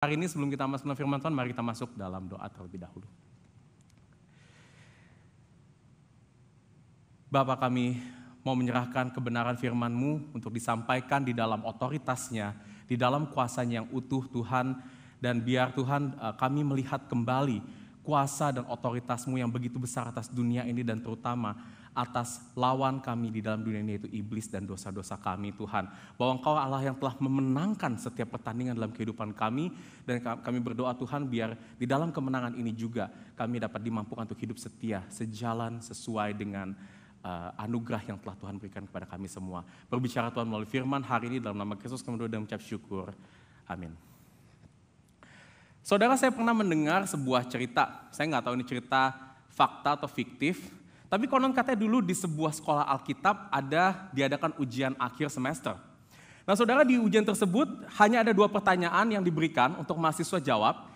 Hari ini sebelum kita masuk dalam firman Tuhan, mari kita masuk dalam doa terlebih dahulu. Bapa, kami mau menyerahkan kebenaran firman-Mu untuk disampaikan di dalam otoritasnya, di dalam kuasanya yang utuh Tuhan. Dan biar Tuhan kami melihat kembali kuasa dan otoritas-Mu yang begitu besar atas dunia ini dan terutama atas lawan kami di dalam dunia ini, yaitu iblis dan dosa-dosa kami, Tuhan. Bahwa Engkau Allah yang telah memenangkan setiap pertandingan dalam kehidupan kami, dan kami berdoa Tuhan biar di dalam kemenangan ini juga kami dapat dimampukan untuk hidup setia, sejalan sesuai dengan anugerah yang telah Tuhan berikan kepada kami semua. Berbicara Tuhan melalui firman hari ini dalam nama Kristus kami berdoa dan mengucap syukur. Amin. Saudara, saya pernah mendengar sebuah cerita, saya nggak tahu ini cerita fakta atau fiktif, tapi konon katanya dulu di sebuah sekolah Alkitab diadakan ujian akhir semester. Nah saudara, di ujian tersebut hanya ada 2 pertanyaan yang diberikan untuk mahasiswa jawab.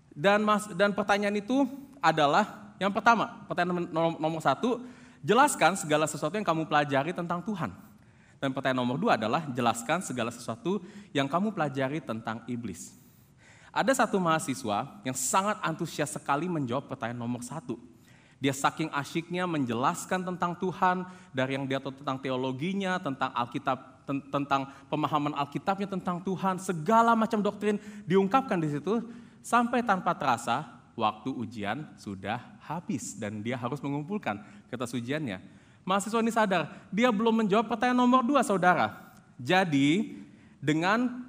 Dan pertanyaan itu adalah, yang pertama, pertanyaan nomor 1, jelaskan segala sesuatu yang kamu pelajari tentang Tuhan. Dan pertanyaan nomor 2 adalah, jelaskan segala sesuatu yang kamu pelajari tentang iblis. Ada satu mahasiswa yang sangat antusias sekali menjawab pertanyaan nomor 1. Dia saking asyiknya menjelaskan tentang Tuhan, dari yang dia tahu tentang teologinya, tentang Alkitab, tentang pemahaman Alkitabnya tentang Tuhan, segala macam doktrin diungkapkan di situ, sampai tanpa terasa waktu ujian sudah habis dan dia harus mengumpulkan kertas ujiannya. Mahasiswa ini sadar, dia belum menjawab pertanyaan nomor 2, saudara. Jadi, dengan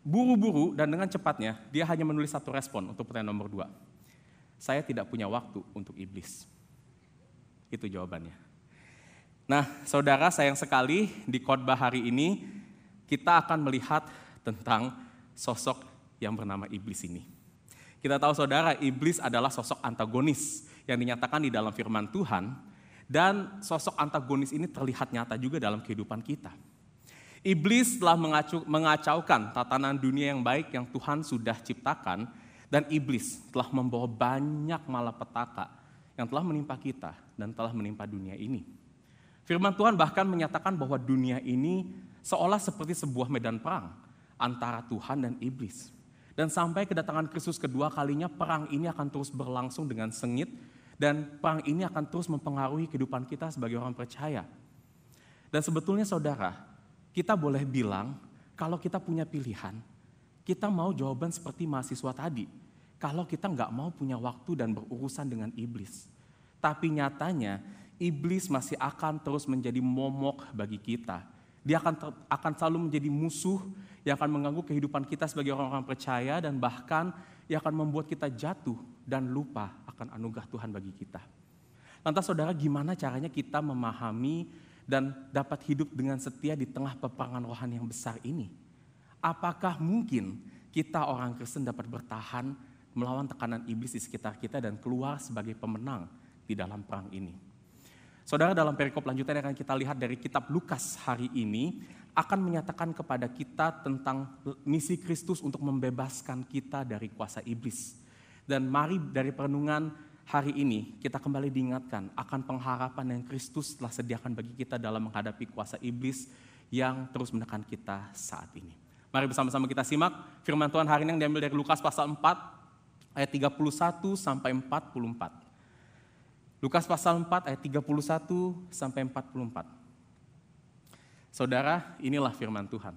buru-buru dan dengan cepatnya, dia hanya menulis 1 respon untuk pertanyaan nomor 2. Saya tidak punya waktu untuk iblis. Itu jawabannya. Nah, saudara, sayang sekali di khotbah hari ini kita akan melihat tentang sosok yang bernama iblis ini. Kita tahu saudara, iblis adalah sosok antagonis yang dinyatakan di dalam firman Tuhan, dan sosok antagonis ini terlihat nyata juga dalam kehidupan kita. Iblis telah mengacaukan tatanan dunia yang baik yang Tuhan sudah ciptakan, dan iblis telah membawa banyak malapetaka yang telah menimpa kita dan telah menimpa dunia ini. Firman Tuhan bahkan menyatakan bahwa dunia ini seolah seperti sebuah medan perang antara Tuhan dan iblis. Dan sampai kedatangan Kristus kedua kalinya, perang ini akan terus berlangsung dengan sengit, dan perang ini akan terus mempengaruhi kehidupan kita sebagai orang percaya. Dan sebetulnya saudara, kita boleh bilang kalau kita punya pilihan, kita mau jawaban seperti mahasiswa tadi, kalau kita nggak mau punya waktu dan berurusan dengan iblis. Tapi nyatanya, iblis masih akan terus menjadi momok bagi kita. Dia akan selalu menjadi musuh yang akan mengganggu kehidupan kita sebagai orang-orang percaya, dan bahkan yang akan membuat kita jatuh dan lupa akan anugerah Tuhan bagi kita. Lantas saudara, gimana caranya kita memahami dan dapat hidup dengan setia di tengah peperangan rohani yang besar ini? Apakah mungkin kita orang Kristen dapat bertahan melawan tekanan iblis di sekitar kita dan keluar sebagai pemenang di dalam perang ini? Saudara, dalam perikop lanjutan yang akan kita lihat dari kitab Lukas hari ini akan menyatakan kepada kita tentang misi Kristus untuk membebaskan kita dari kuasa iblis. Dan mari dari perenungan hari ini kita kembali diingatkan akan pengharapan yang Kristus telah sediakan bagi kita dalam menghadapi kuasa iblis yang terus menekan kita saat ini. Mari bersama-sama kita simak firman Tuhan hari ini yang diambil dari Lukas pasal 4 ayat 31 sampai 44. Lukas pasal 4 ayat 31 sampai 44. Saudara, inilah firman Tuhan.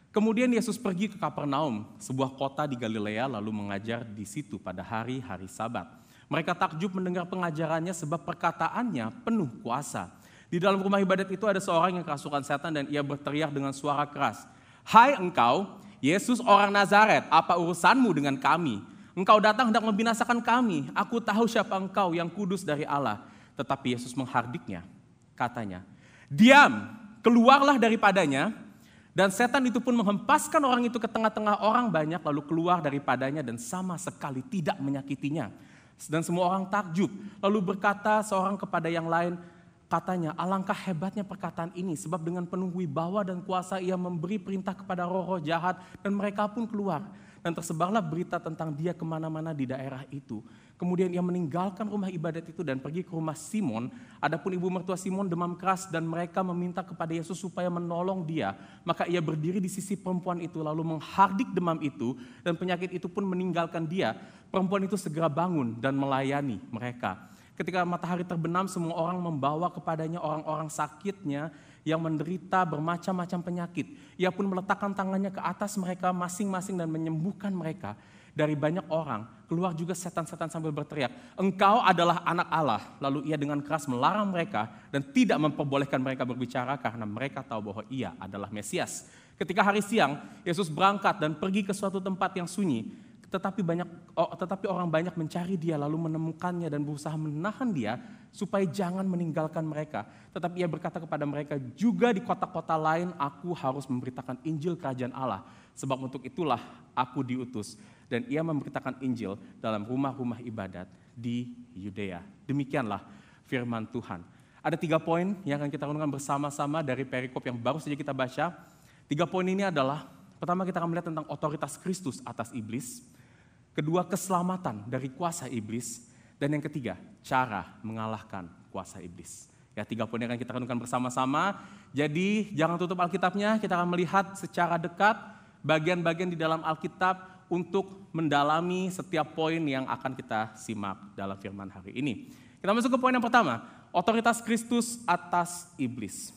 Kemudian Yesus pergi ke Kapernaum, sebuah kota di Galilea, lalu mengajar di situ pada hari-hari Sabat. Mereka takjub mendengar pengajarannya sebab perkataannya penuh kuasa. Di dalam rumah ibadat itu ada seorang yang kerasukan setan dan ia berteriak dengan suara keras, "Hai engkau, Yesus orang Nazaret, apa urusanmu dengan kami? Engkau datang hendak membinasakan kami. Aku tahu siapa engkau, yang kudus dari Allah." Tetapi Yesus menghardiknya, katanya, "Diam, keluarlah daripadanya." Dan setan itu pun menghempaskan orang itu ke tengah-tengah orang banyak, lalu keluar daripadanya dan sama sekali tidak menyakitinya. Dan semua orang takjub, lalu berkata seorang kepada yang lain, katanya, "Alangkah hebatnya perkataan ini, sebab dengan penuh wibawa dan kuasa ia memberi perintah kepada roh-roh jahat dan mereka pun keluar." dan tersebarlah berita tentang dia kemana-mana di daerah itu. Kemudian ia meninggalkan rumah ibadat itu dan pergi ke rumah Simon. Adapun ibu mertua Simon demam keras dan mereka meminta kepada Yesus supaya menolong dia. Maka ia berdiri di sisi perempuan itu lalu menghardik demam itu dan penyakit itu pun meninggalkan dia. Perempuan itu segera bangun dan melayani mereka. Ketika matahari terbenam, semua orang membawa kepadanya orang-orang sakitnya yang menderita bermacam-macam penyakit. Ia pun meletakkan tangannya ke atas mereka masing-masing dan menyembuhkan mereka. Dari banyak orang, keluar juga setan-setan sambil berteriak, "Engkau adalah anak Allah." Lalu ia dengan keras melarang mereka dan tidak memperbolehkan mereka berbicara karena mereka tahu bahwa ia adalah Mesias. Ketika hari siang, Yesus berangkat dan pergi ke suatu tempat yang sunyi. Tetapi orang banyak mencari dia lalu menemukannya dan berusaha menahan dia supaya jangan meninggalkan mereka. Tetapi ia berkata kepada mereka, "Juga di kota-kota lain aku harus memberitakan Injil Kerajaan Allah. Sebab untuk itulah aku diutus." Dan ia memberitakan Injil dalam rumah-rumah ibadat di Yudea. Demikianlah firman Tuhan. Ada 3 poin yang akan kita renungkan bersama-sama dari perikop yang baru saja kita baca. 3 poin ini adalah, pertama kita akan melihat tentang otoritas Kristus atas iblis. Kedua, keselamatan dari kuasa iblis. Dan yang ketiga, cara mengalahkan kuasa iblis. Ya, 3 poin yang akan kita renungkan bersama-sama. Jadi jangan tutup Alkitabnya, kita akan melihat secara dekat bagian-bagian di dalam Alkitab untuk mendalami setiap poin yang akan kita simak dalam firman hari ini. Kita masuk ke poin yang pertama, otoritas Kristus atas iblis.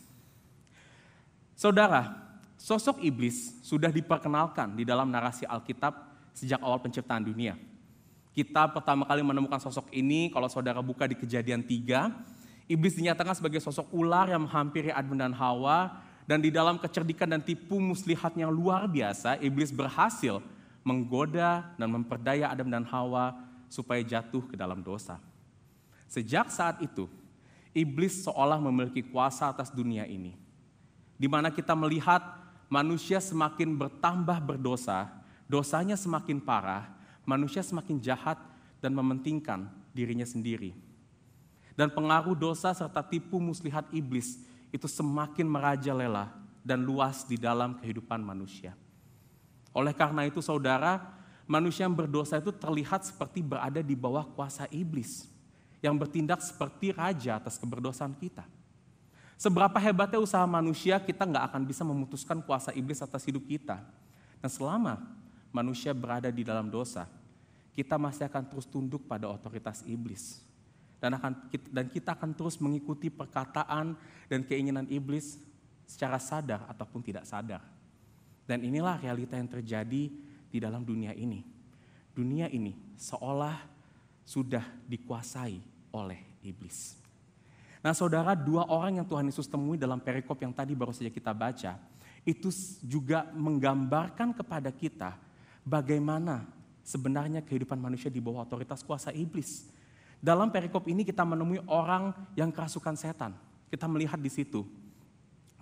Saudara, sosok iblis sudah diperkenalkan di dalam narasi Alkitab sejak awal penciptaan dunia. Kita pertama kali menemukan sosok ini kalau saudara buka di Kejadian 3. Iblis dinyatakan sebagai sosok ular yang menghampiri Adam dan Hawa. Dan di dalam kecerdikan dan tipu muslihat yang luar biasa, iblis berhasil menggoda dan memperdaya Adam dan Hawa supaya jatuh ke dalam dosa. Sejak saat itu, iblis seolah memiliki kuasa atas dunia ini. Di mana kita melihat manusia semakin bertambah berdosa, dosanya semakin parah, manusia semakin jahat dan mementingkan dirinya sendiri. Dan pengaruh dosa serta tipu muslihat iblis itu semakin merajalela dan luas di dalam kehidupan manusia. Oleh karena itu saudara, manusia yang berdosa itu terlihat seperti berada di bawah kuasa iblis, yang bertindak seperti raja atas keberdosaan kita. Seberapa hebatnya usaha manusia, kita nggak akan bisa memutuskan kuasa iblis atas hidup kita. Dan selama manusia berada di dalam dosa, kita masih akan terus tunduk pada otoritas iblis. Dan kita akan terus mengikuti perkataan dan keinginan iblis secara sadar ataupun tidak sadar. Dan inilah realita yang terjadi di dalam dunia ini. Dunia ini seolah sudah dikuasai oleh iblis. Nah saudara, 2 orang yang Tuhan Yesus temui dalam perikop yang tadi baru saja kita baca, itu juga menggambarkan kepada kita bagaimana sebenarnya kehidupan manusia di bawah otoritas kuasa iblis. Dalam perikop ini kita menemui orang yang kerasukan setan. Kita melihat di situ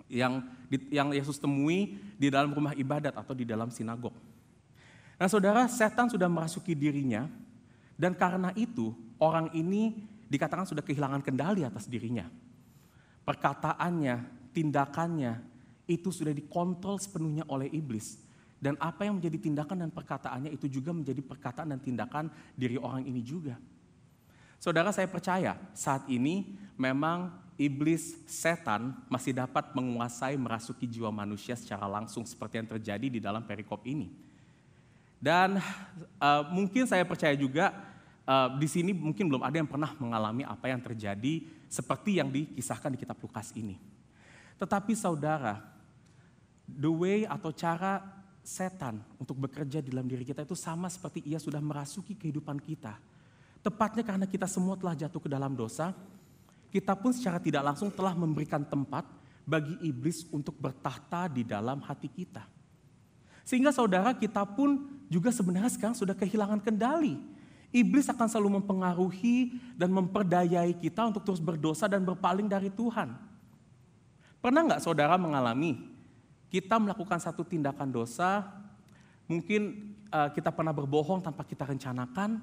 yang Yesus temui di dalam rumah ibadat atau di dalam sinagog. Nah saudara, setan sudah merasuki dirinya dan karena itu orang ini dikatakan sudah kehilangan kendali atas dirinya. Perkataannya, tindakannya itu sudah dikontrol sepenuhnya oleh iblis. Dan apa yang menjadi tindakan dan perkataannya itu juga menjadi perkataan dan tindakan diri orang ini juga. Saudara, saya percaya saat ini memang iblis setan masih dapat menguasai merasuki jiwa manusia secara langsung seperti yang terjadi di dalam perikop ini. Dan mungkin saya percaya juga di sini mungkin belum ada yang pernah mengalami apa yang terjadi seperti yang dikisahkan di kitab Lukas ini. Tetapi saudara, the way atau cara setan untuk bekerja di dalam diri kita itu sama seperti ia sudah merasuki kehidupan kita. Tepatnya karena kita semua telah jatuh ke dalam dosa, kita pun secara tidak langsung telah memberikan tempat bagi iblis untuk bertahta di dalam hati kita. Sehingga saudara, kita pun juga sebenarnya sekarang sudah kehilangan kendali. Iblis akan selalu mempengaruhi dan memperdayai kita untuk terus berdosa dan berpaling dari Tuhan. Pernah nggak saudara mengalami kita melakukan satu tindakan dosa, mungkin kita pernah berbohong tanpa kita rencanakan,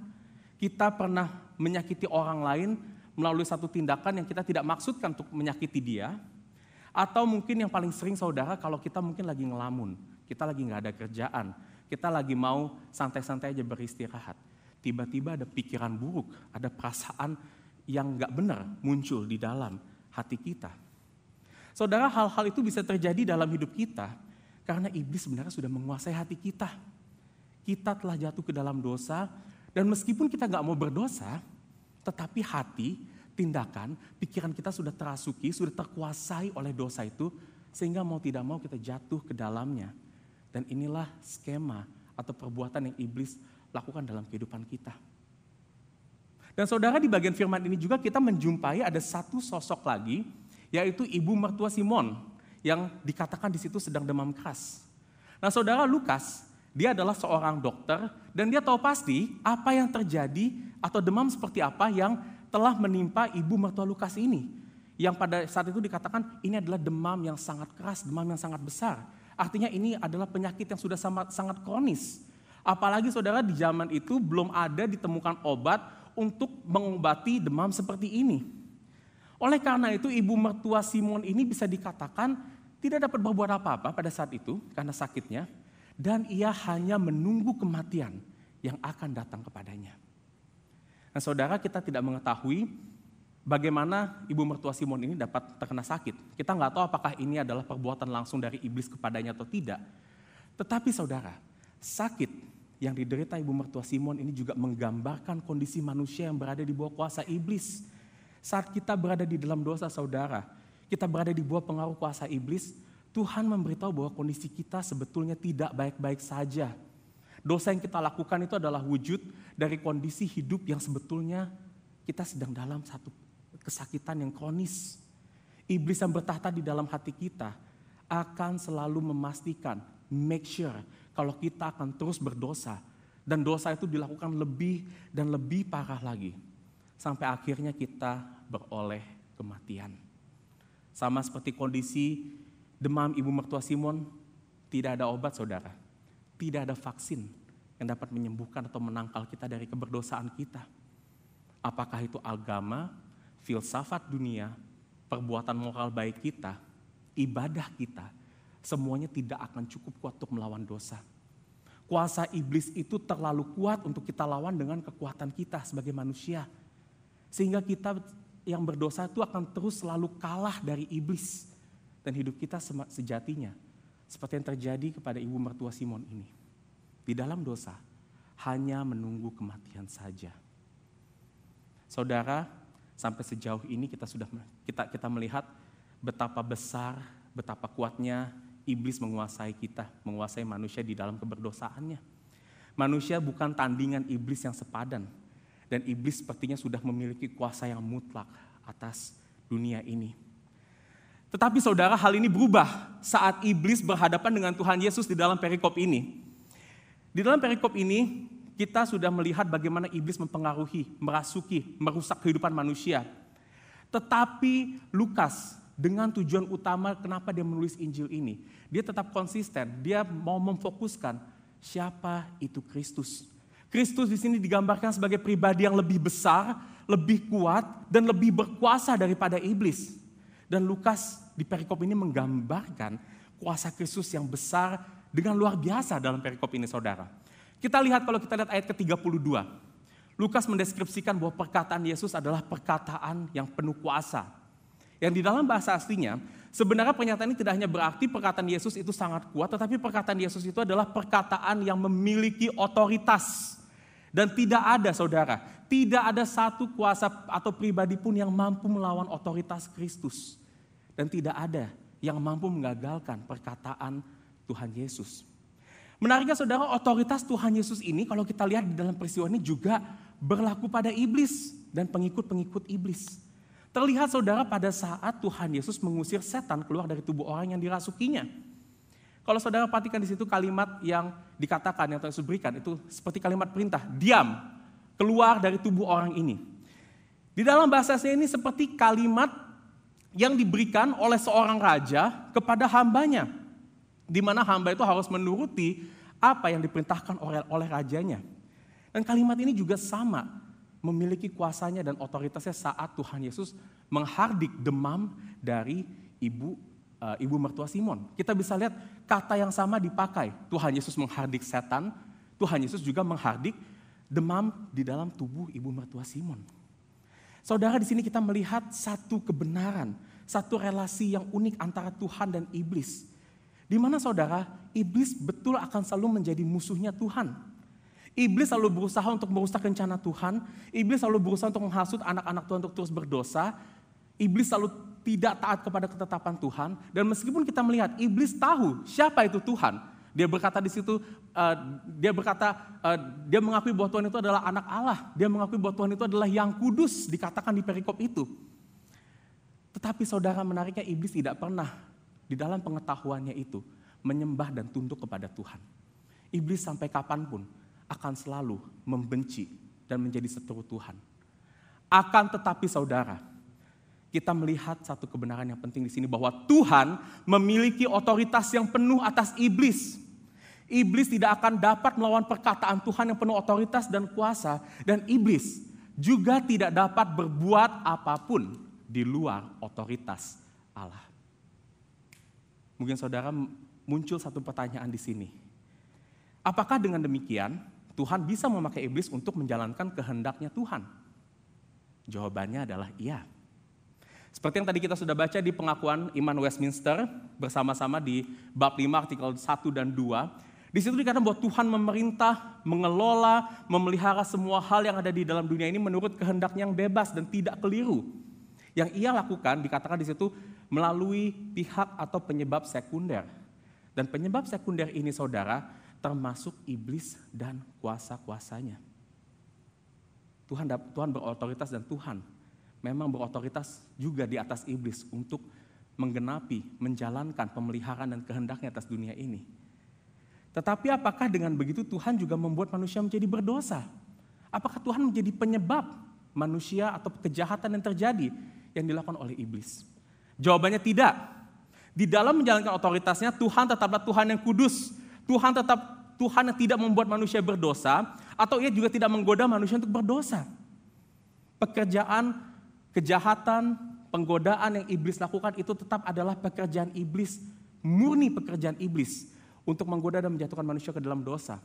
kita pernah menyakiti orang lain melalui satu tindakan yang kita tidak maksudkan untuk menyakiti dia, atau mungkin yang paling sering saudara kalau kita mungkin lagi ngelamun, kita lagi nggak ada kerjaan, kita lagi mau santai-santai aja beristirahat. Tiba-tiba ada pikiran buruk, ada perasaan yang gak benar muncul di dalam hati kita. Saudara, hal-hal itu bisa terjadi dalam hidup kita karena iblis sebenarnya sudah menguasai hati kita. Kita telah jatuh ke dalam dosa, dan meskipun kita gak mau berdosa, tetapi hati, tindakan, pikiran kita sudah terasuki, sudah terkuasai oleh dosa itu, sehingga mau tidak mau kita jatuh ke dalamnya. Dan inilah skema atau perbuatan yang iblis lakukan dalam kehidupan kita. Dan saudara, di bagian firman ini juga kita menjumpai ada satu sosok lagi, yaitu ibu mertua Simon, yang dikatakan di situ sedang demam keras. Nah saudara, Lukas, dia adalah seorang dokter, dan dia tahu pasti apa yang terjadi atau demam seperti apa yang telah menimpa ibu mertua Lukas ini. Yang pada saat itu dikatakan ini adalah demam yang sangat keras, demam yang sangat besar. Artinya ini adalah penyakit yang sudah sangat kronis. Apalagi saudara, di zaman itu belum ada ditemukan obat untuk mengobati demam seperti ini. Oleh karena itu ibu mertua Simon ini bisa dikatakan tidak dapat berbuat apa-apa pada saat itu karena sakitnya. Dan ia hanya menunggu kematian yang akan datang kepadanya. Nah saudara, kita tidak mengetahui bagaimana ibu mertua Simon ini dapat terkena sakit. Kita nggak tahu apakah ini adalah perbuatan langsung dari iblis kepadanya atau tidak. Tetapi saudara, sakit yang diderita ibu mertua Simon ini juga menggambarkan kondisi manusia yang berada di bawah kuasa iblis. Saat kita berada di dalam dosa saudara, kita berada di bawah pengaruh kuasa iblis, Tuhan memberitahu bahwa kondisi kita sebetulnya tidak baik-baik saja. Dosa yang kita lakukan itu adalah wujud dari kondisi hidup yang sebetulnya kita sedang dalam satu kesakitan yang kronis. Iblis yang bertahta di dalam hati kita akan selalu memastikan, make sure kalau kita akan terus berdosa. Dan dosa itu dilakukan lebih dan lebih parah lagi. Sampai akhirnya kita beroleh kematian. Sama seperti kondisi demam ibu mertua Simon, tidak ada obat saudara. Tidak ada vaksin yang dapat menyembuhkan atau menangkal kita dari keberdosaan kita. Apakah itu agama, filsafat dunia, perbuatan moral baik kita, ibadah kita, semuanya tidak akan cukup kuat untuk melawan dosa. Kuasa iblis itu terlalu kuat untuk kita lawan dengan kekuatan kita sebagai manusia. Sehingga kita yang berdosa itu akan terus selalu kalah dari iblis. Dan hidup kita sejatinya seperti yang terjadi kepada ibu mertua Simon ini. Di dalam dosa hanya menunggu kematian saja. Saudara, sampai sejauh ini kita melihat betapa besar, betapa kuatnya iblis menguasai kita, menguasai manusia di dalam keberdosaannya. Manusia bukan tandingan iblis yang sepadan, dan iblis sepertinya sudah memiliki kuasa yang mutlak atas dunia ini. Tetapi saudara, hal ini berubah saat iblis berhadapan dengan Tuhan Yesus di dalam perikop ini. Di dalam perikop ini, kita sudah melihat bagaimana iblis mempengaruhi, merasuki, merusak kehidupan manusia. Tetapi Lukas dengan tujuan utama kenapa dia menulis Injil ini, dia tetap konsisten, dia mau memfokuskan siapa itu Kristus. Kristus di sini digambarkan sebagai pribadi yang lebih besar, lebih kuat, dan lebih berkuasa daripada iblis. Dan Lukas di perikop ini menggambarkan kuasa Kristus yang besar dengan luar biasa dalam perikop ini saudara. Kita lihat kalau kita lihat ayat ke-32. Lukas mendeskripsikan bahwa perkataan Yesus adalah perkataan yang penuh kuasa. Yang di dalam bahasa aslinya, sebenarnya pernyataan ini tidak hanya berarti perkataan Yesus itu sangat kuat, tetapi perkataan Yesus itu adalah perkataan yang memiliki otoritas. Dan tidak ada saudara, tidak ada satu kuasa atau pribadi pun yang mampu melawan otoritas Kristus. Dan tidak ada yang mampu menggagalkan perkataan Tuhan Yesus. Menariknya saudara, otoritas Tuhan Yesus ini kalau kita lihat di dalam peristiwa ini juga berlaku pada iblis dan pengikut-pengikut iblis. Terlihat saudara pada saat Tuhan Yesus mengusir setan keluar dari tubuh orang yang dirasukinya. Kalau saudara perhatikan di situ kalimat yang dikatakan, yang Tuhan Yesus berikan, itu seperti kalimat perintah, diam, keluar dari tubuh orang ini. Di dalam bahasa asli ini seperti kalimat yang diberikan oleh seorang raja kepada hambanya. Di mana hamba itu harus menuruti apa yang diperintahkan oleh rajanya. Dan kalimat ini juga sama, memiliki kuasanya dan otoritasnya saat Tuhan Yesus menghardik demam dari ibu ibu mertua Simon. Kita bisa lihat kata yang sama dipakai. Tuhan Yesus menghardik setan, Tuhan Yesus juga menghardik demam di dalam tubuh ibu mertua Simon. Saudara, di sini kita melihat satu kebenaran, satu relasi yang unik antara Tuhan dan iblis. Di mana saudara, iblis betul akan selalu menjadi musuhnya Tuhan. Iblis selalu berusaha untuk merusak rencana Tuhan. Iblis selalu berusaha untuk menghasut anak-anak Tuhan untuk terus berdosa. Iblis selalu tidak taat kepada ketetapan Tuhan. Dan meskipun kita melihat iblis tahu siapa itu Tuhan. Dia berkata di situ, dia mengakui bahwa Tuhan itu adalah anak Allah. Dia mengakui bahwa Tuhan itu adalah yang kudus, dikatakan di perikop itu. Tetapi saudara, menariknya iblis tidak pernah di dalam pengetahuannya itu menyembah dan tunduk kepada Tuhan. Iblis sampai kapanpun akan selalu membenci dan menjadi seteru Tuhan. Akan tetapi saudara, kita melihat satu kebenaran yang penting di sini bahwa Tuhan memiliki otoritas yang penuh atas iblis. Iblis tidak akan dapat melawan perkataan Tuhan yang penuh otoritas dan kuasa, dan iblis juga tidak dapat berbuat apapun di luar otoritas Allah. Mungkin saudara muncul satu pertanyaan di sini. Apakah dengan demikian Tuhan bisa memakai iblis untuk menjalankan kehendaknya Tuhan? Jawabannya adalah iya. Seperti yang tadi kita sudah baca di pengakuan iman Westminster bersama-sama di bab 5 artikel 1 dan 2. Di situ dikatakan bahwa Tuhan memerintah, mengelola, memelihara semua hal yang ada di dalam dunia ini menurut kehendaknya yang bebas dan tidak keliru. Yang ia lakukan dikatakan di situ melalui pihak atau penyebab sekunder. Dan penyebab sekunder ini saudara termasuk iblis dan kuasa-kuasanya. Tuhan berotoritas dan Tuhan memang berotoritas juga di atas iblis untuk menggenapi, menjalankan pemeliharaan dan kehendaknya atas dunia ini. Tetapi apakah dengan begitu Tuhan juga membuat manusia menjadi berdosa? Apakah Tuhan menjadi penyebab manusia atau kejahatan yang terjadi yang dilakukan oleh iblis? Jawabannya tidak. Di dalam menjalankan otoritasnya Tuhan tetaplah Tuhan yang kudus. Tuhan tetap Tuhan yang tidak membuat manusia berdosa, atau ia juga tidak menggoda manusia untuk berdosa. Pekerjaan kejahatan, penggodaan yang iblis lakukan itu tetap adalah pekerjaan iblis, murni pekerjaan iblis untuk menggoda dan menjatuhkan manusia ke dalam dosa.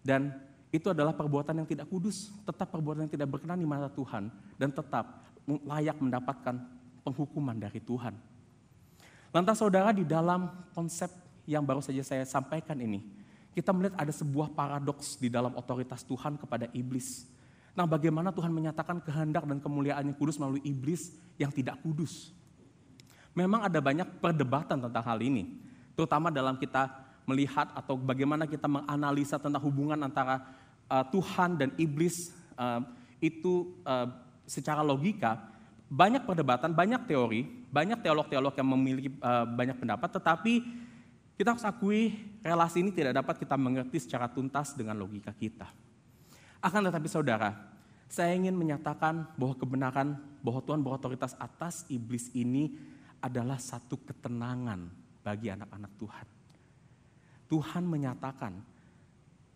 Dan itu adalah perbuatan yang tidak kudus, tetap perbuatan yang tidak berkenan di mata Tuhan, dan tetap layak mendapatkan penghukuman dari Tuhan. Lantas saudara, di dalam konsep yang baru saja saya sampaikan ini, kita melihat ada sebuah paradoks di dalam otoritas Tuhan kepada iblis. Nah, bagaimana Tuhan menyatakan kehendak dan kemuliaan yang kudus melalui iblis yang tidak kudus? Memang ada banyak perdebatan tentang hal ini, terutama dalam kita melihat atau bagaimana kita menganalisa tentang hubungan antara Tuhan dan iblis itu secara logika. Banyak perdebatan, banyak teori, banyak teolog-teolog yang memiliki banyak pendapat, tetapi kita harus akui relasi ini tidak dapat kita mengerti secara tuntas dengan logika kita. Akan tetapi saudara, saya ingin menyatakan bahwa kebenaran bahwa Tuhan berotoritas atas iblis ini adalah satu ketenangan bagi anak-anak Tuhan. Tuhan menyatakan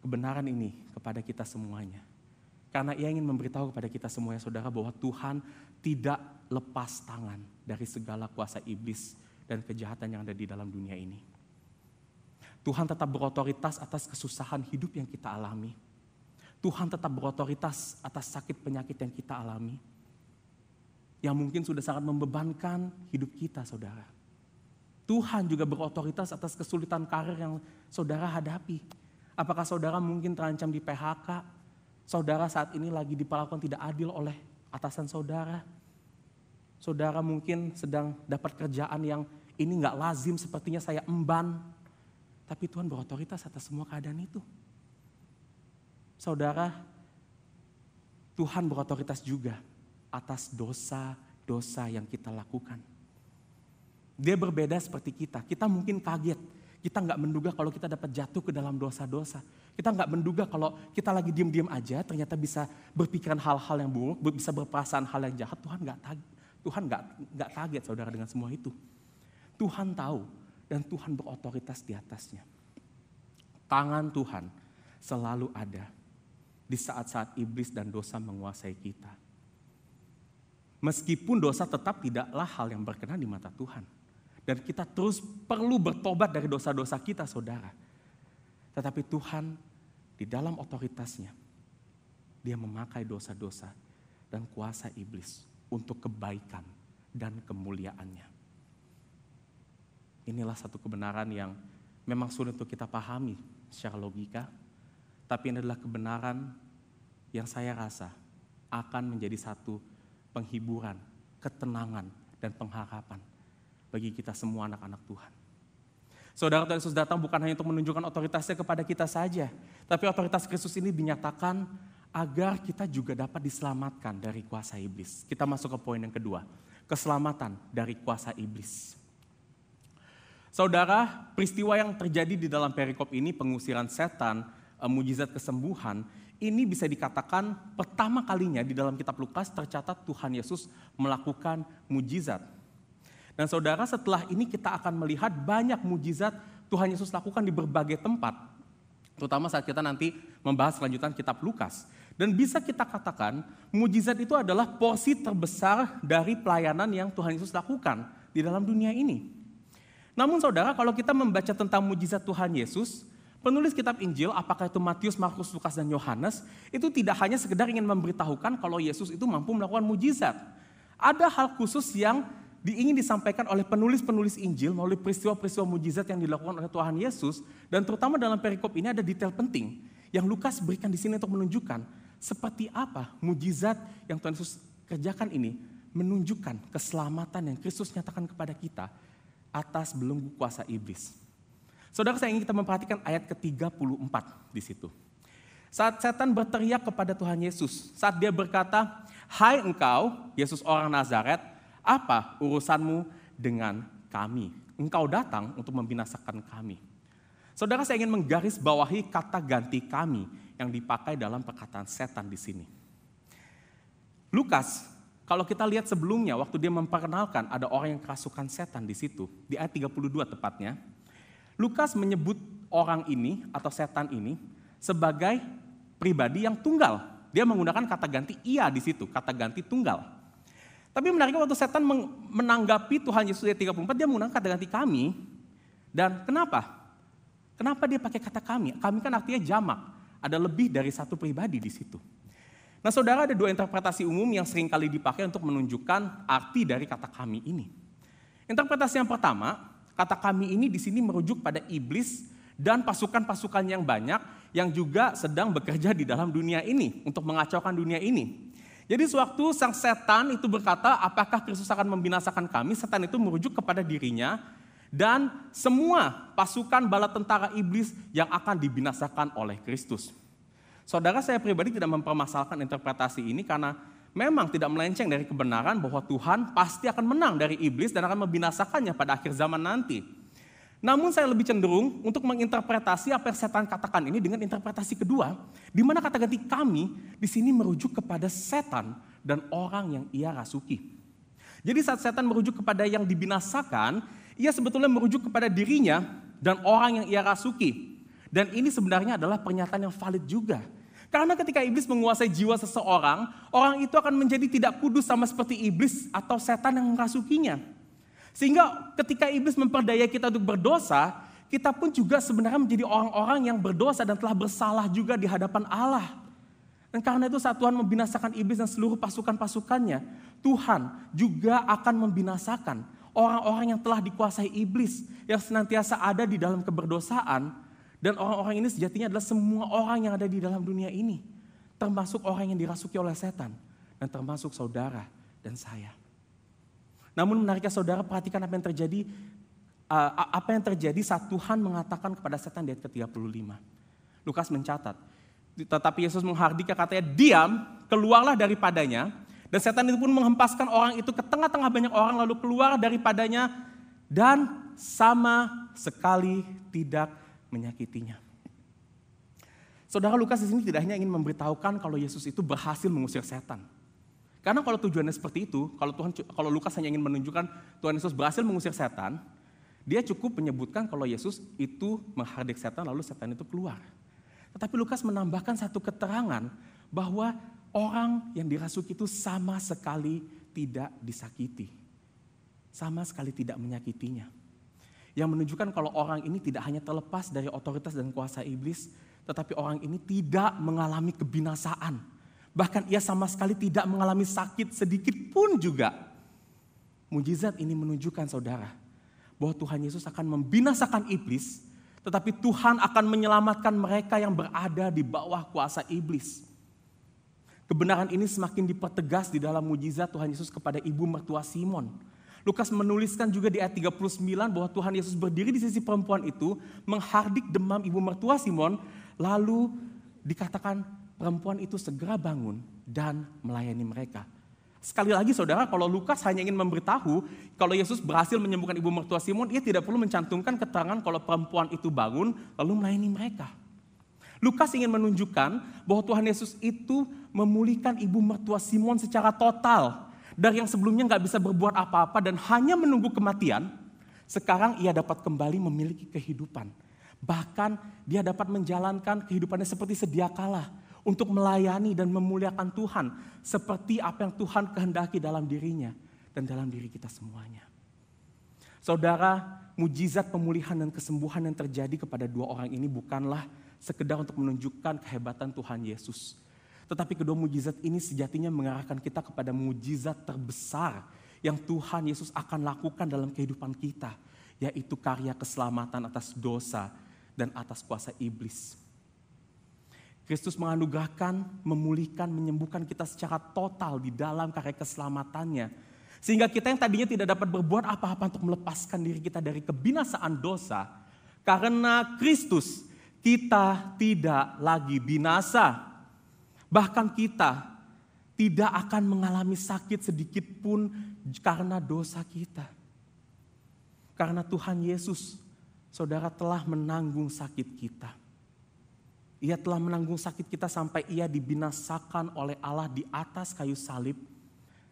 kebenaran ini kepada kita semuanya. Karena ia ingin memberitahu kepada kita semuanya saudara bahwa Tuhan tidak lepas tangan dari segala kuasa iblis dan kejahatan yang ada di dalam dunia ini. Tuhan tetap berotoritas atas kesusahan hidup yang kita alami. Tuhan tetap berotoritas atas sakit penyakit yang kita alami. Yang mungkin sudah sangat membebankan hidup kita saudara. Tuhan juga berotoritas atas kesulitan karir yang saudara hadapi. Apakah saudara mungkin terancam di PHK? Saudara saat ini lagi diperlakukan tidak adil oleh atasan saudara. Saudara mungkin sedang dapat kerjaan yang ini gak lazim, sepertinya saya emban. Tapi Tuhan berotoritas atas semua keadaan itu. Saudara, Tuhan berotoritas juga atas dosa-dosa yang kita lakukan. Dia berbeda seperti kita. Kita mungkin kaget. Kita nggak menduga kalau kita dapat jatuh ke dalam dosa-dosa. Kita nggak menduga kalau kita lagi diam-diam aja ternyata bisa berpikiran hal-hal yang buruk, bisa berperasaan hal yang jahat. Tuhan nggak kaget saudara dengan semua itu. Tuhan tahu dan Tuhan berotoritas di atasnya. Tangan Tuhan selalu ada di saat-saat iblis dan dosa menguasai kita. Meskipun dosa tetap tidaklah hal yang berkenan di mata Tuhan. Dan kita terus perlu bertobat dari dosa-dosa kita, saudara. Tetapi Tuhan di dalam otoritasnya, dia memakai dosa-dosa dan kuasa iblis untuk kebaikan dan kemuliaannya. Inilah satu kebenaran yang memang sulit untuk kita pahami secara logika, tapi ini adalah kebenaran yang saya rasa akan menjadi satu penghiburan, ketenangan, dan pengharapan bagi kita semua anak-anak Tuhan. Saudara, Tuhan Yesus datang bukan hanya untuk menunjukkan otoritasnya kepada kita saja, tapi otoritas Kristus ini dinyatakan agar kita juga dapat diselamatkan dari kuasa iblis. Kita masuk ke poin yang kedua, keselamatan dari kuasa iblis. Saudara, peristiwa yang terjadi di dalam perikop ini, pengusiran setan, mujizat kesembuhan, ini bisa dikatakan pertama kalinya di dalam kitab Lukas tercatat Tuhan Yesus melakukan mujizat. Dan saudara, setelah ini kita akan melihat banyak mujizat Tuhan Yesus lakukan di berbagai tempat. Terutama saat kita nanti membahas kelanjutan kitab Lukas. Dan bisa kita katakan mujizat itu adalah porsi terbesar dari pelayanan yang Tuhan Yesus lakukan di dalam dunia ini. Namun saudara, kalau kita membaca tentang mujizat Tuhan Yesus, penulis kitab Injil, apakah itu Matius, Markus, Lukas, dan Yohanes, itu tidak hanya sekedar ingin memberitahukan kalau Yesus itu mampu melakukan mujizat. Ada hal khusus yang ingin disampaikan oleh penulis-penulis Injil melalui peristiwa-peristiwa mujizat yang dilakukan oleh Tuhan Yesus, dan terutama dalam perikop ini ada detail penting yang Lukas berikan di sini untuk menunjukkan seperti apa mujizat yang Tuhan Yesus kerjakan ini menunjukkan keselamatan yang Kristus nyatakan kepada kita atas belenggu kuasa iblis. Saudara, saya ingin kita memperhatikan ayat ke-34 di situ. Saat setan berteriak kepada Tuhan Yesus, saat dia berkata, "Hai engkau, Yesus orang Nazaret, apa urusanmu dengan kami? Engkau datang untuk membinasakan kami." Saudara, saya ingin menggarisbawahi kata ganti kami yang dipakai dalam perkataan setan di sini. Lukas, kalau kita lihat sebelumnya, waktu dia memperkenalkan ada orang yang kerasukan setan di situ, di ayat 32 tepatnya, Lukas menyebut orang ini atau setan ini sebagai pribadi yang tunggal. Dia menggunakan kata ganti ia di situ, kata ganti tunggal. Tapi menariknya waktu setan menanggapi Tuhan Yesus ayat 34, dia menggunakan kata ganti kami. Dan kenapa? Kenapa dia pakai kata kami? Kami kan artinya jamak, ada lebih dari satu pribadi di situ. Nah saudara, ada dua interpretasi umum yang seringkali dipakai untuk menunjukkan arti dari kata kami ini. Interpretasi yang pertama, kata kami ini di sini merujuk pada iblis dan pasukan-pasukan yang banyak yang juga sedang bekerja di dalam dunia ini untuk mengacaukan dunia ini. Jadi sewaktu sang setan itu berkata, apakah Kristus akan membinasakan kami? Setan itu merujuk kepada dirinya dan semua pasukan bala tentara iblis yang akan dibinasakan oleh Kristus. Saudara, saya pribadi tidak mempermasalahkan interpretasi ini karena memang tidak melenceng dari kebenaran bahwa Tuhan pasti akan menang dari iblis dan akan membinasakannya pada akhir zaman nanti. Namun saya lebih cenderung untuk menginterpretasi apa yang setan katakan ini dengan interpretasi kedua, di mana kata ganti kami di sini merujuk kepada setan dan orang yang ia rasuki. Jadi saat setan merujuk kepada yang dibinasakan, ia sebetulnya merujuk kepada dirinya dan orang yang ia rasuki. Dan ini sebenarnya adalah pernyataan yang valid juga. Karena ketika iblis menguasai jiwa seseorang, orang itu akan menjadi tidak kudus sama seperti iblis atau setan yang merasukinya. Sehingga ketika iblis memperdaya kita untuk berdosa, kita pun juga sebenarnya menjadi orang-orang yang berdosa dan telah bersalah juga di hadapan Allah. Dan karena itu saat Tuhan membinasakan iblis dan seluruh pasukan-pasukannya, Tuhan juga akan membinasakan orang-orang yang telah dikuasai iblis, yang senantiasa ada di dalam keberdosaan. Dan orang-orang ini sejatinya adalah semua orang yang ada di dalam dunia ini. Termasuk orang yang dirasuki oleh setan. Dan termasuk saudara dan saya. Namun menariknya saudara, perhatikan apa yang terjadi saat Tuhan mengatakan kepada setan di ayat ke-35. Lukas mencatat, tetapi Yesus menghardiknya katanya, diam, keluarlah daripadanya. Dan setan itu pun menghempaskan orang itu ke tengah-tengah banyak orang lalu keluar daripadanya. Dan sama sekali tidak menyakitinya. Saudara, Lukas di sini tidak hanya ingin memberitahukan kalau Yesus itu berhasil mengusir setan. Karena kalau tujuannya seperti itu, kalau Lukas hanya ingin menunjukkan Tuhan Yesus berhasil mengusir setan, dia cukup menyebutkan kalau Yesus itu menghardik setan lalu setan itu keluar. Tetapi Lukas menambahkan satu keterangan bahwa orang yang dirasuki itu sama sekali tidak disakiti. Sama sekali tidak menyakitinya. yang menunjukkan kalau orang ini tidak hanya terlepas dari otoritas dan kuasa iblis, tetapi orang ini tidak mengalami kebinasaan. Bahkan ia sama sekali tidak mengalami sakit sedikit pun juga. Mujizat ini menunjukkan saudara, bahwa Tuhan Yesus akan membinasakan iblis, tetapi Tuhan akan menyelamatkan mereka yang berada di bawah kuasa iblis. Kebenaran ini semakin dipertegas di dalam mujizat Tuhan Yesus kepada ibu mertua Simon. Lukas menuliskan juga di ayat 39 bahwa Tuhan Yesus berdiri di sisi perempuan itu, menghardik demam ibu mertua Simon, lalu dikatakan perempuan itu segera bangun dan melayani mereka. Sekali lagi saudara, kalau Lukas hanya ingin memberitahu kalau Yesus berhasil menyembuhkan ibu mertua Simon, ia tidak perlu mencantumkan keterangan kalau perempuan itu bangun lalu melayani mereka. Lukas ingin menunjukkan bahwa Tuhan Yesus itu memulihkan ibu mertua Simon secara total. Dari yang sebelumnya gak bisa berbuat apa-apa dan hanya menunggu kematian, sekarang ia dapat kembali memiliki kehidupan. Bahkan dia dapat menjalankan kehidupannya seperti sedia kala untuk melayani dan memuliakan Tuhan. Seperti apa yang Tuhan kehendaki dalam dirinya dan dalam diri kita semuanya. Saudara, mujizat pemulihan dan kesembuhan yang terjadi kepada dua orang ini bukanlah sekedar untuk menunjukkan kehebatan Tuhan Yesus. Tetapi kedua mujizat ini sejatinya mengarahkan kita kepada mujizat terbesar yang Tuhan Yesus akan lakukan dalam kehidupan kita, yaitu karya keselamatan atas dosa dan atas kuasa iblis. Kristus menganugerahkan, memulihkan, menyembuhkan kita secara total di dalam karya keselamatannya. Sehingga kita yang tadinya tidak dapat berbuat apa-apa untuk melepaskan diri kita dari kebinasaan dosa, karena Kristus kita tidak lagi binasa. Bahkan kita tidak akan mengalami sakit sedikit pun karena dosa kita. Karena Tuhan Yesus, saudara, telah menanggung sakit kita. Ia telah menanggung sakit kita sampai ia dibinasakan oleh Allah di atas kayu salib,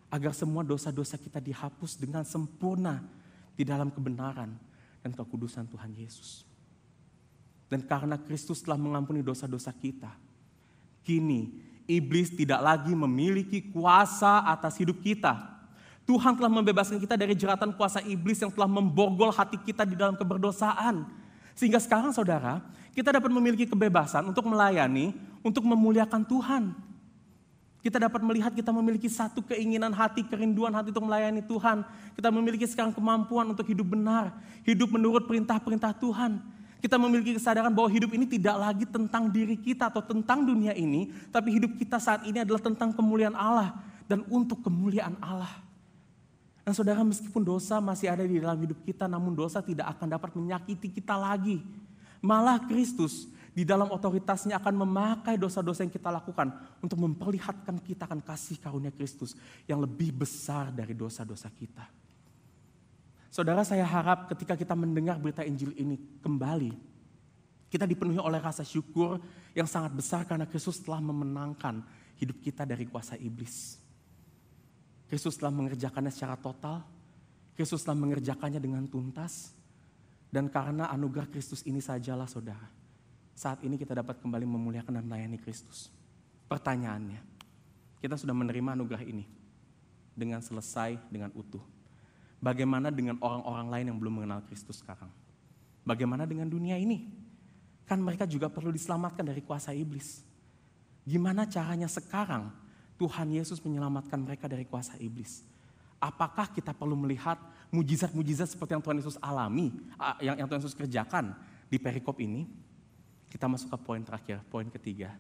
agar semua dosa-dosa kita dihapus dengan sempurna di dalam kebenaran dan kekudusan Tuhan Yesus. Dan karena Kristus telah mengampuni dosa-dosa kita, kini iblis tidak lagi memiliki kuasa atas hidup kita. Tuhan telah membebaskan kita dari jeratan kuasa iblis yang telah memborgol hati kita di dalam keberdosaan. Sehingga sekarang saudara, kita dapat memiliki kebebasan untuk melayani, untuk memuliakan Tuhan. Kita dapat melihat kita memiliki satu keinginan hati, kerinduan hati untuk melayani Tuhan. Kita memiliki sekarang kemampuan untuk hidup benar, hidup menurut perintah-perintah Tuhan. Kita memiliki kesadaran bahwa hidup ini tidak lagi tentang diri kita atau tentang dunia ini, tapi hidup kita saat ini adalah tentang kemuliaan Allah dan untuk kemuliaan Allah. Dan saudara, meskipun dosa masih ada di dalam hidup kita, namun dosa tidak akan dapat menyakiti kita lagi. Malah Kristus di dalam otoritasnya akan memakai dosa-dosa yang kita lakukan untuk memperlihatkan kita akan kasih karunia Kristus yang lebih besar dari dosa-dosa kita. Saudara, saya harap ketika kita mendengar berita Injil ini kembali, kita dipenuhi oleh rasa syukur yang sangat besar karena Kristus telah memenangkan hidup kita dari kuasa iblis. Kristus telah mengerjakannya secara total, Kristus telah mengerjakannya dengan tuntas, dan karena anugerah Kristus ini sajalah saudara, saat ini kita dapat kembali memuliakan dan melayani Kristus. Pertanyaannya, kita sudah menerima anugerah ini dengan selesai, dengan utuh. Bagaimana dengan orang-orang lain yang belum mengenal Kristus sekarang? Bagaimana dengan dunia ini? Kan mereka juga perlu diselamatkan dari kuasa iblis. Gimana caranya sekarang Tuhan Yesus menyelamatkan mereka dari kuasa iblis? Apakah kita perlu melihat mujizat-mujizat seperti yang Tuhan Yesus alami, yang Tuhan Yesus kerjakan di perikop ini? Kita masuk ke poin terakhir, poin ketiga.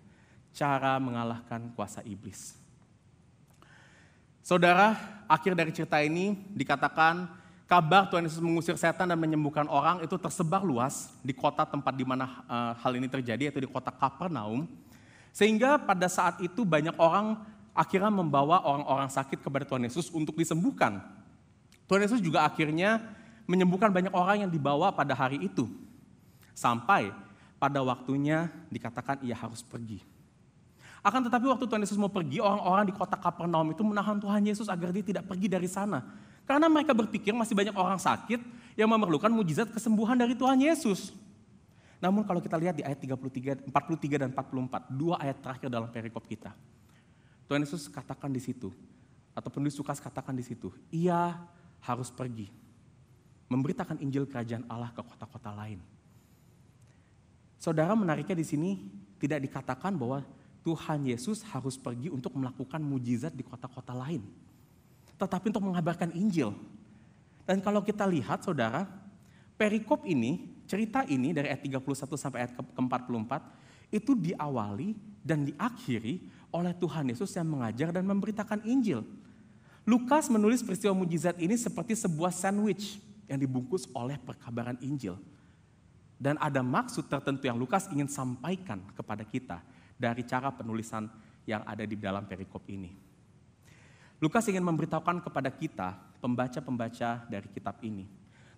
Cara mengalahkan kuasa iblis. Saudara, akhir dari cerita ini dikatakan kabar Tuhan Yesus mengusir setan dan menyembuhkan orang itu tersebar luas di kota tempat di mana hal ini terjadi, yaitu di kota Kapernaum. Sehingga pada saat itu banyak orang akhirnya membawa orang-orang sakit kepada Tuhan Yesus untuk disembuhkan. Tuhan Yesus juga akhirnya menyembuhkan banyak orang yang dibawa pada hari itu. Sampai pada waktunya dikatakan ia harus pergi. Akan tetapi waktu Tuhan Yesus mau pergi, orang-orang di kota Kapernaum itu menahan Tuhan Yesus agar dia tidak pergi dari sana. Karena mereka berpikir masih banyak orang sakit yang memerlukan mujizat kesembuhan dari Tuhan Yesus. Namun kalau kita lihat di ayat 43 dan 44, dua ayat terakhir dalam perikop kita. Tuhan Yesus katakan di situ, atau penulis Lukas katakan di situ, ia harus pergi. memberitakan Injil kerajaan Allah ke kota-kota lain. Saudara, menariknya di sini tidak dikatakan bahwa Tuhan Yesus harus pergi untuk melakukan mujizat di kota-kota lain, tetapi untuk mengabarkan Injil. Dan kalau kita lihat, saudara, perikop ini, cerita ini dari ayat 31 sampai ayat ke-44, itu diawali dan diakhiri oleh Tuhan Yesus yang mengajar dan memberitakan Injil. Lukas menulis peristiwa mujizat ini seperti sebuah sandwich yang dibungkus oleh perkabaran Injil. Dan ada maksud tertentu yang Lukas ingin sampaikan kepada kita dari cara penulisan yang ada di dalam perikop ini. Lukas ingin memberitahukan kepada kita, pembaca-pembaca dari kitab ini,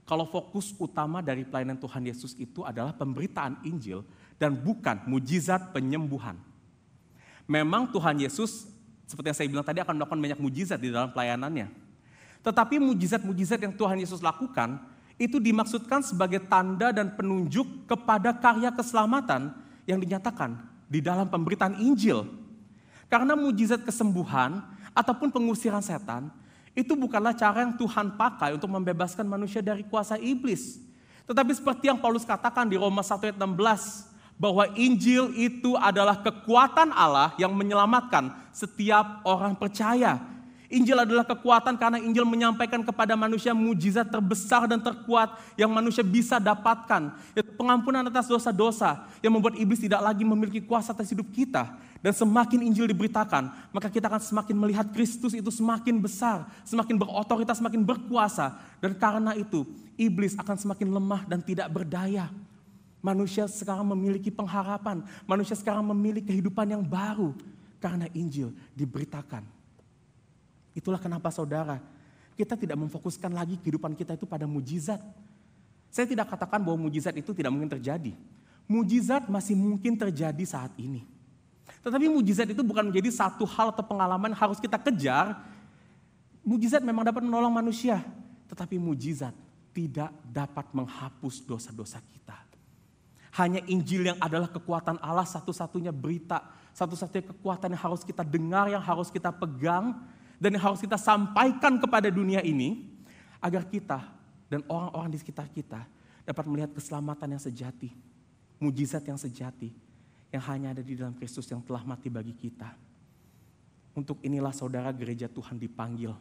kalau fokus utama dari pelayanan Tuhan Yesus itu adalah pemberitaan Injil dan bukan mujizat penyembuhan. Memang Tuhan Yesus, seperti yang saya bilang tadi, akan melakukan banyak mujizat di dalam pelayanannya. Tetapi mujizat-mujizat yang Tuhan Yesus lakukan, itu dimaksudkan sebagai tanda dan penunjuk kepada karya keselamatan yang dinyatakan di dalam pemberitaan Injil. Karena mujizat kesembuhan ataupun pengusiran setan, itu bukanlah cara yang Tuhan pakai untuk membebaskan manusia dari kuasa iblis. Tetapi seperti yang Paulus katakan di Roma 1 ayat 16, bahwa Injil itu adalah kekuatan Allah yang menyelamatkan setiap orang percaya. Injil adalah kekuatan karena Injil menyampaikan kepada manusia mujizat terbesar dan terkuat yang manusia bisa dapatkan. Yaitu pengampunan atas dosa-dosa yang membuat iblis tidak lagi memiliki kuasa atas hidup kita. Dan semakin Injil diberitakan, maka kita akan semakin melihat Kristus itu semakin besar, semakin berotoritas, semakin berkuasa. Dan karena itu, iblis akan semakin lemah dan tidak berdaya. Manusia sekarang memiliki pengharapan, manusia sekarang memiliki kehidupan yang baru karena Injil diberitakan. Itulah kenapa saudara, kita tidak memfokuskan lagi kehidupan kita itu pada mujizat. Saya tidak katakan bahwa mujizat itu tidak mungkin terjadi. Mujizat masih mungkin terjadi saat ini. Tetapi mujizat itu bukan menjadi satu hal atau pengalaman yang harus kita kejar. Mujizat memang dapat menolong manusia, tetapi mujizat tidak dapat menghapus dosa-dosa kita. Hanya Injil yang adalah kekuatan Allah, satu-satunya berita, satu-satunya kekuatan yang harus kita dengar, yang harus kita pegang, dan yang harus kita sampaikan kepada dunia ini, agar kita dan orang-orang di sekitar kita dapat melihat keselamatan yang sejati, mujizat yang sejati, yang hanya ada di dalam Kristus yang telah mati bagi kita. Untuk inilah saudara gereja Tuhan dipanggil.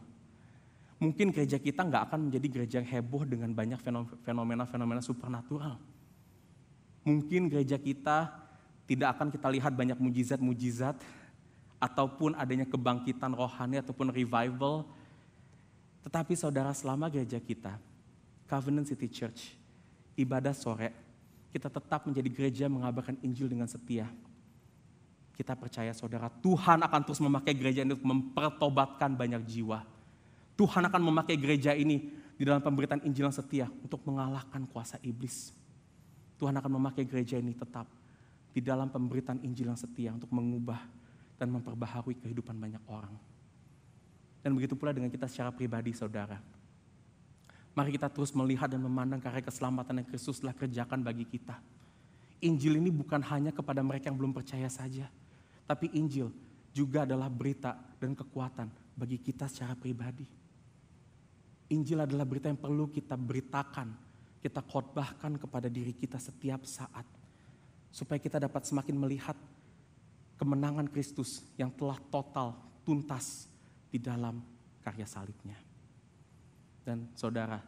Mungkin gereja kita nggak akan menjadi gereja yang heboh dengan banyak fenomena-fenomena supernatural. Mungkin gereja kita tidak akan kita lihat banyak mujizat-mujizat, ataupun adanya kebangkitan rohani ataupun revival. Tetapi saudara, selama gereja kita, Covenant City Church, ibadah sore, kita tetap menjadi gereja mengabarkan Injil dengan setia. Kita percaya saudara, Tuhan akan terus memakai gereja ini untuk mempertobatkan banyak jiwa. Tuhan akan memakai gereja ini di dalam pemberitaan Injil yang setia untuk mengalahkan kuasa iblis. Tuhan akan memakai gereja ini tetap di dalam pemberitaan Injil yang setia untuk mengubah dan memperbaharui kehidupan banyak orang. Dan begitu pula dengan kita secara pribadi, saudara. Mari kita terus melihat dan memandang karya keselamatan yang Kristus telah kerjakan bagi kita. Injil ini bukan hanya kepada mereka yang belum percaya saja, tapi Injil juga adalah berita dan kekuatan bagi kita secara pribadi. Injil adalah berita yang perlu kita beritakan, kita khotbahkan kepada diri kita setiap saat, supaya kita dapat semakin melihat kemenangan Kristus yang telah total, tuntas di dalam karya salibnya. Dan saudara,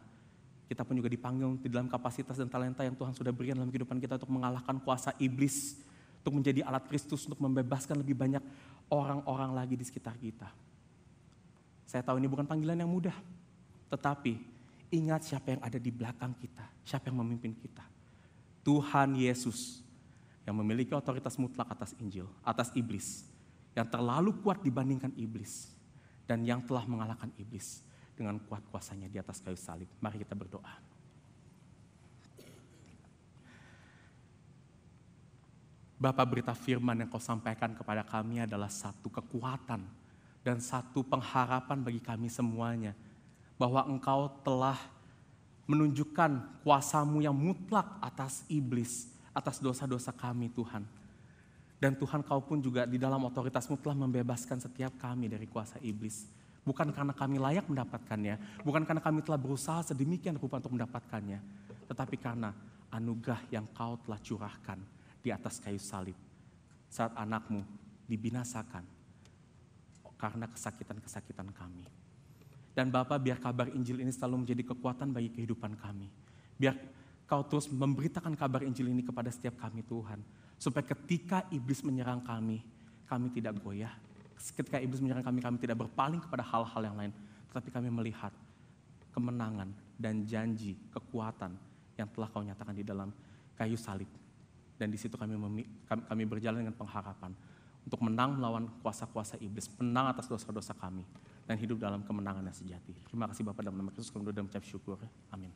kita pun juga dipanggil di dalam kapasitas dan talenta yang Tuhan sudah berikan dalam kehidupan kita untuk mengalahkan kuasa iblis, untuk menjadi alat Kristus, untuk membebaskan lebih banyak orang-orang lagi di sekitar kita. Saya tahu ini bukan panggilan yang mudah, tetapi ingat siapa yang ada di belakang kita, siapa yang memimpin kita. Tuhan Yesus, yang memiliki otoritas mutlak atas Injil, atas iblis, yang terlalu kuat dibandingkan iblis, dan yang telah mengalahkan iblis dengan kuat kuasanya di atas kayu salib. Mari kita berdoa. Bapa, berita firman yang kau sampaikan kepada kami adalah satu kekuatan dan satu pengharapan bagi kami semuanya, bahwa engkau telah menunjukkan kuasamu yang mutlak atas iblis, atas dosa-dosa kami Tuhan. Dan Tuhan, kau pun juga di dalam otoritasmu telah membebaskan setiap kami dari kuasa iblis. Bukan karena kami layak mendapatkannya, bukan karena kami telah berusaha sedemikian rupa untuk mendapatkannya, tetapi karena anugerah yang kau telah curahkan di atas kayu salib saat anakmu dibinasakan karena kesakitan-kesakitan kami. Dan Bapa, biar kabar Injil ini selalu menjadi kekuatan bagi kehidupan kami. Biar kau terus memberitakan kabar Injil ini kepada setiap kami Tuhan. Supaya ketika iblis menyerang kami tidak goyah. Ketika iblis menyerang kami tidak berpaling kepada hal-hal yang lain. Tetapi kami melihat kemenangan dan janji, kekuatan yang telah kau nyatakan di dalam kayu salib. Dan di situ kami berjalan dengan pengharapan untuk menang melawan kuasa-kuasa iblis, menang atas dosa-dosa kami, dan hidup dalam kemenangan yang sejati. Terima kasih Bapak, dalam nama Yesus kami berdoa dan mengucap syukur. Amin.